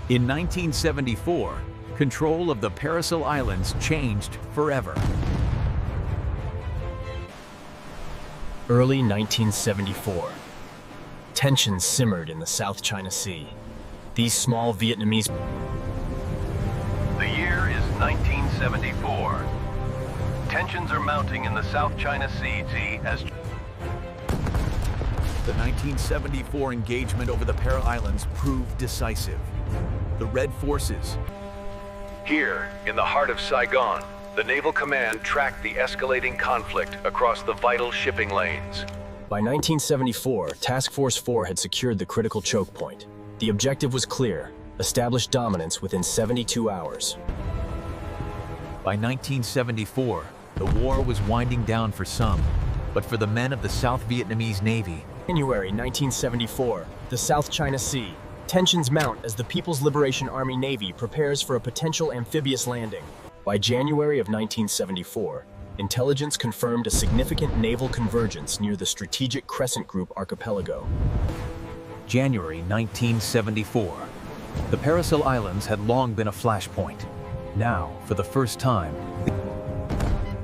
In 1974, control of the Paracel Islands changed forever. Early 1974. Tensions simmered in the South China Sea. These small Vietnamese... The year is 1974. Tensions are mounting in the South China Sea as... The 1974 engagement over the Paracel Islands proved decisive. The Red Forces... Here, in the heart of Saigon, the Naval Command tracked the escalating conflict across the vital shipping lanes. By 1974, Task Force 4 had secured the critical choke point. The objective was clear: establish dominance within 72 hours. By 1974, the war was winding down for some, but for the men of the South Vietnamese Navy... January 1974, the South China Sea. Tensions mount as the People's Liberation Army Navy prepares for a potential amphibious landing. By January of 1974, intelligence confirmed a significant naval convergence near the strategic Crescent Group archipelago. January 1974. The Paracel Islands had long been a flashpoint. Now, for the first time,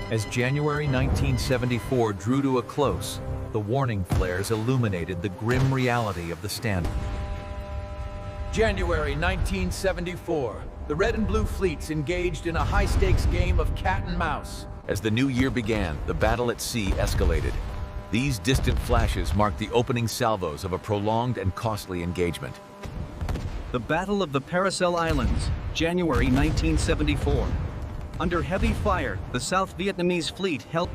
as January 1974 drew to a close, the warning flares illuminated the grim reality of the standoff. January 1974. The Red and Blue fleets engaged in a high-stakes game of cat and mouse. As the new year began, the battle at sea escalated. These distant flashes marked the opening salvos of a prolonged and costly engagement. The Battle of the Paracel Islands, January 1974. Under heavy fire, the South Vietnamese fleet held...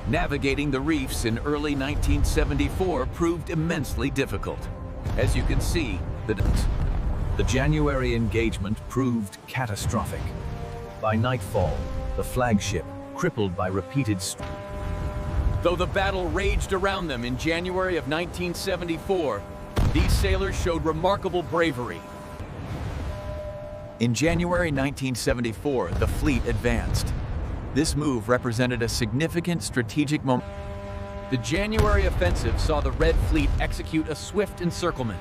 Navigating the reefs in early 1974 proved immensely difficult. As you can see, the January engagement proved catastrophic. By nightfall, the flagship, crippled by repeated... Though the battle raged around them in January of 1974, these sailors showed remarkable bravery. In January 1974, the fleet advanced. This move represented a significant strategic moment. The January offensive saw the Red Fleet execute a swift encirclement.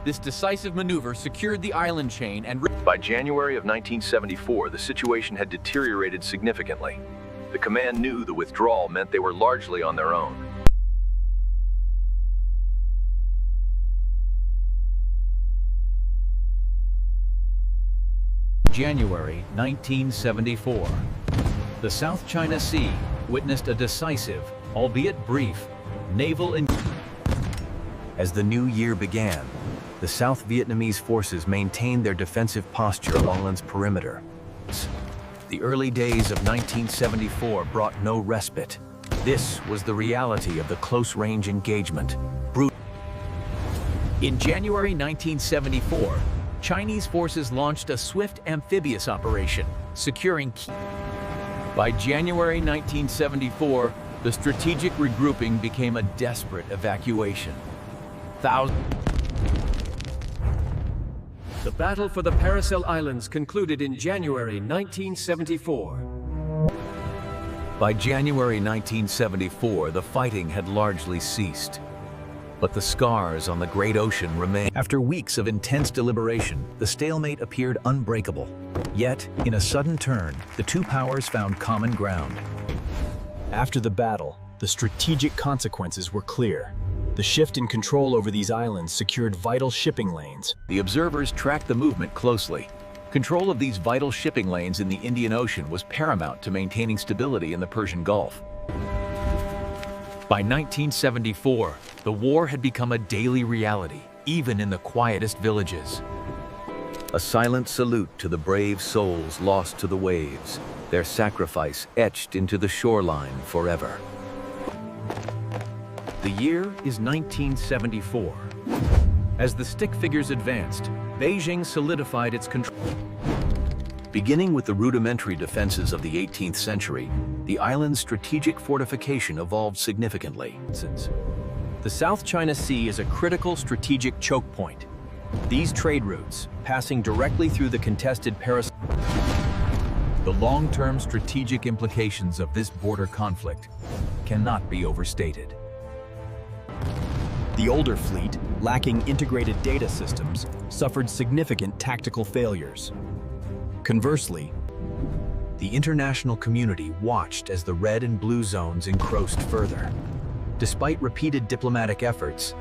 This decisive maneuver secured the island chain and... By January of 1974, the situation had deteriorated significantly. The command knew the withdrawal meant they were largely on their own. January 1974. The South China Sea witnessed a decisive, albeit brief, naval engagement. As the new year began, the South Vietnamese forces maintained their defensive posture along its perimeter. The early days of 1974 brought no respite. This was the reality of the close-range engagement. In January 1974, Chinese forces launched a swift amphibious operation, securing key. By January 1974, the strategic regrouping became a desperate evacuation. The battle for the Paracel Islands concluded in January 1974. By January 1974, the fighting had largely ceased. But the scars on the Great Ocean remained. After weeks of intense deliberation, the stalemate appeared unbreakable. Yet, in a sudden turn, the two powers found common ground. After the battle, the strategic consequences were clear. The shift in control over these islands secured vital shipping lanes. The observers tracked the movement closely. Control of these vital shipping lanes in the Indian Ocean was paramount to maintaining stability in the Persian Gulf. By 1974, the war had become a daily reality, even in the quietest villages. A silent salute to the brave souls lost to the waves, their sacrifice etched into the shoreline forever. The year is 1974. As the stick figures advanced, Beijing solidified its control. Beginning with the rudimentary defenses of the 18th century, the island's strategic fortification evolved significantly. The South China Sea is a critical strategic choke point. These trade routes, passing directly through the contested Paracel... The long-term strategic implications of this border conflict cannot be overstated. The older fleet, lacking integrated data systems, suffered significant tactical failures. Conversely, The international community watched as the red and blue zones encroached further. Despite repeated diplomatic efforts,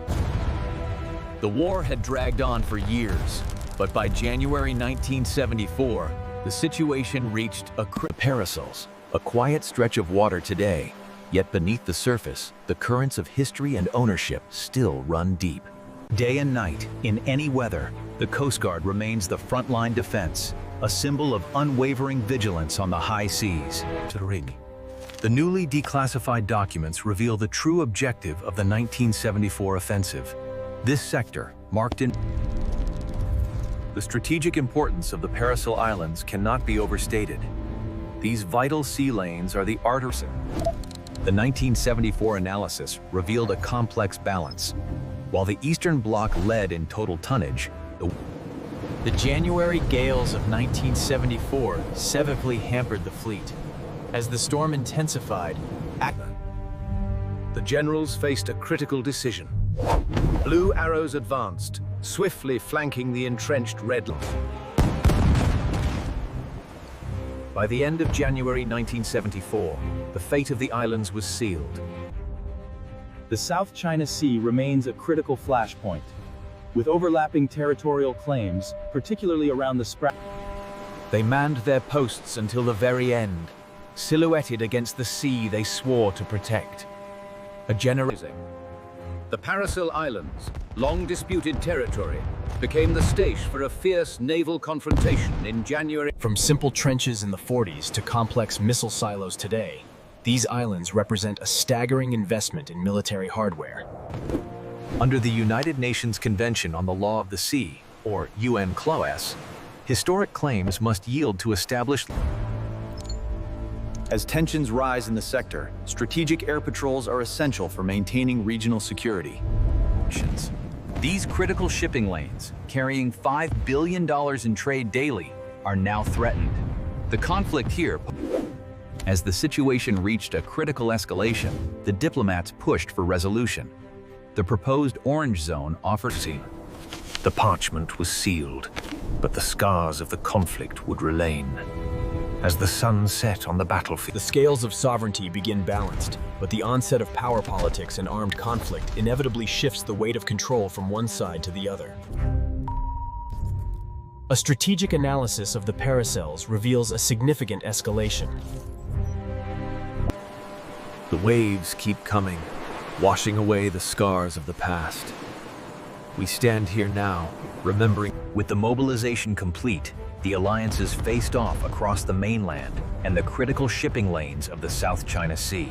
the war had dragged on for years, but by January 1974, the situation reached Paracels, a quiet stretch of water today, yet beneath the surface, the currents of history and ownership still run deep. Day and night, in any weather, the Coast Guard remains the frontline defense, a symbol of unwavering vigilance on the high seas. The newly declassified documents reveal the true objective of the 1974 offensive. This sector, marked in the strategic importance of the Paracel Islands cannot be overstated. These vital sea lanes are the arteries. The 1974 analysis revealed a complex balance. While the Eastern Bloc led in total tonnage, the January gales of 1974 severely hampered the fleet. As the storm intensified, the generals faced a critical decision. Blue arrows advanced, swiftly flanking the entrenched red line. By the end of January 1974, the fate of the islands was sealed. The South China Sea remains a critical flashpoint, with overlapping territorial claims, particularly around the They manned their posts until the very end, silhouetted against the sea they swore to protect. A generation. The Paracel Islands, long disputed territory, became the stage for a fierce naval confrontation in January. From simple trenches in the 40s to complex missile silos today, these islands represent a staggering investment in military hardware. Under the United Nations Convention on the Law of the Sea, or UNCLOS, historic claims must yield to established. As tensions rise in the sector, strategic air patrols are essential for maintaining regional security. These critical shipping lanes, carrying $5 billion in trade daily, are now threatened. The conflict here. As the situation reached a critical escalation, the diplomats pushed for resolution. The proposed Orange Zone offered. The parchment was sealed, but the scars of the conflict would remain. As the sun set on the battlefield, The scales of sovereignty begin balanced, but the onset of power politics and armed conflict inevitably shifts the weight of control from one side to the other. A strategic analysis of the Paracels reveals a significant escalation. The waves keep coming, washing away the scars of the past. We stand here now, remembering. With the mobilization complete, the alliances faced off across the mainland and the critical shipping lanes of the South China Sea.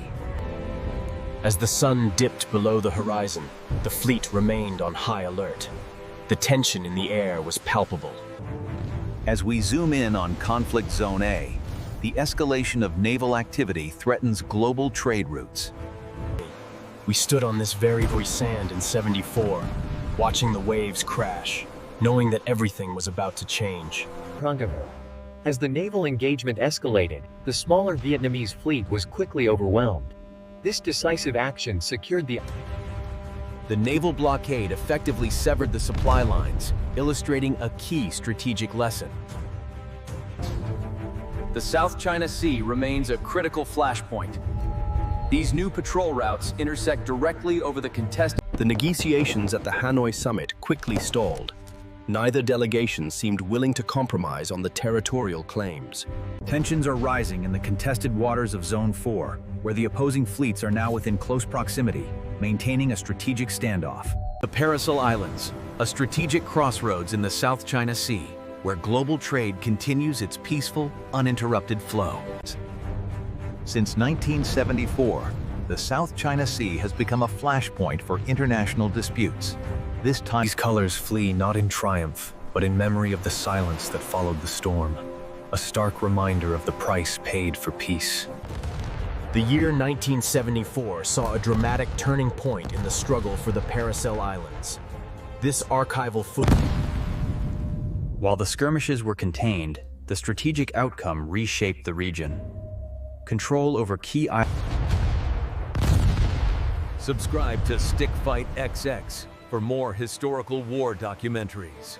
As the sun dipped below the horizon, the fleet remained on high alert. The tension in the air was palpable. As we zoom in on Conflict Zone A, the escalation of naval activity threatens global trade routes. We stood on this very sand in '74, watching the waves crash, knowing that everything was about to change. As the naval engagement escalated, the smaller Vietnamese fleet was quickly overwhelmed. This decisive action secured the naval blockade effectively severed the supply lines, illustrating a key strategic lesson. The South China Sea remains a critical flashpoint. These new patrol routes intersect directly over the contested. The negotiations at the Hanoi summit quickly stalled. Neither delegation seemed willing to compromise on the territorial claims. Tensions are rising in the contested waters of Zone 4, where the opposing fleets are now within close proximity, maintaining a strategic standoff. The Paracel Islands, a strategic crossroads in the South China Sea, where global trade continues its peaceful, uninterrupted flow. Since 1974, the South China Sea has become a flashpoint for international disputes. This time, these colors flee not in triumph, but in memory of the silence that followed the storm, a stark reminder of the price paid for peace. The year 1974 saw a dramatic turning point in the struggle for the Paracel Islands. This archival While the skirmishes were contained, the strategic outcome reshaped the region. Control over key islands. Subscribe to Stick Fight XX for more historical war documentaries.